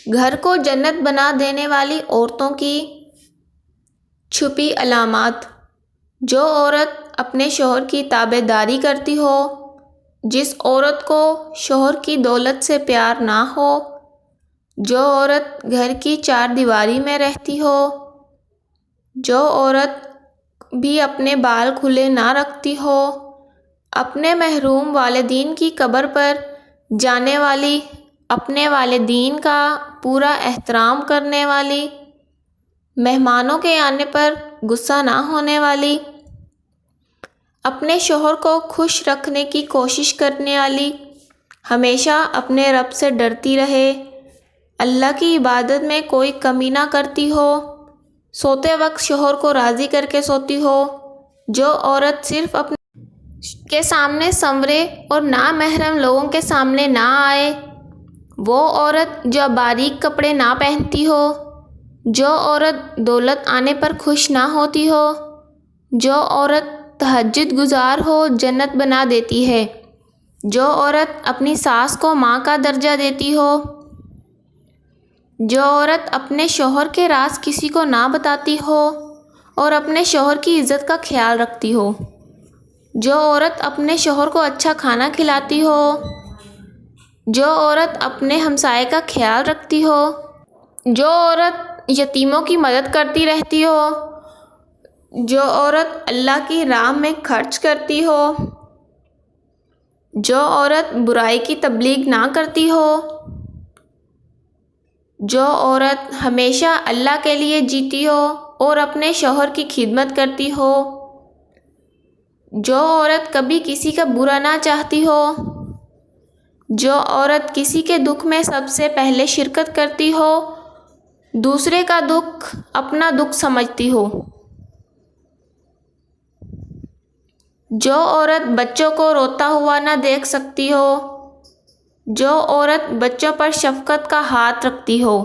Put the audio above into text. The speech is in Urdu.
گھر کو جنت بنا دینے والی عورتوں کی چھپی علامات۔ جو عورت اپنے شوہر کی تابع داری کرتی ہو، جس عورت کو شوہر کی دولت سے پیار نہ ہو، جو عورت گھر کی چار دیواری میں رہتی ہو، جو عورت بھی اپنے بال کھلے نہ رکھتی ہو، اپنے محروم والدین کی قبر پر جانے والی، اپنے والدین کا پورا احترام کرنے والی، مہمانوں کے آنے پر غصہ نہ ہونے والی، اپنے شوہر کو خوش رکھنے کی کوشش کرنے والی، ہمیشہ اپنے رب سے ڈرتی رہے، اللہ کی عبادت میں کوئی کمی نہ کرتی ہو، سوتے وقت شوہر کو راضی کر کے سوتی ہو، جو عورت صرف اپنے کے سامنے سنورے اور نامحرم لوگوں کے سامنے نہ آئے، وہ عورت جو باریک کپڑے نہ پہنتی ہو، جو عورت دولت آنے پر خوش نہ ہوتی ہو، جو عورت تہجد گزار ہو جنت بنا دیتی ہے، جو عورت اپنی ساس کو ماں کا درجہ دیتی ہو، جو عورت اپنے شوہر کے راز کسی کو نہ بتاتی ہو اور اپنے شوہر کی عزت کا خیال رکھتی ہو، جو عورت اپنے شوہر کو اچھا کھانا کھلاتی ہو، جو عورت اپنے ہمسائے کا خیال رکھتی ہو، جو عورت یتیموں کی مدد کرتی رہتی ہو، جو عورت اللہ کی راہ میں خرچ کرتی ہو، جو عورت برائی کی تبلیغ نہ کرتی ہو، جو عورت ہمیشہ اللہ کے لیے جیتی ہو اور اپنے شوہر کی خدمت کرتی ہو، جو عورت کبھی کسی کا برا نہ چاہتی ہو، جو عورت کسی کے دکھ میں سب سے پہلے شرکت کرتی ہو، دوسرے کا دکھ اپنا دکھ سمجھتی ہو، جو عورت بچوں کو روتا ہوا نہ دیکھ سکتی ہو، جو عورت بچوں پر شفقت کا ہاتھ رکھتی ہو۔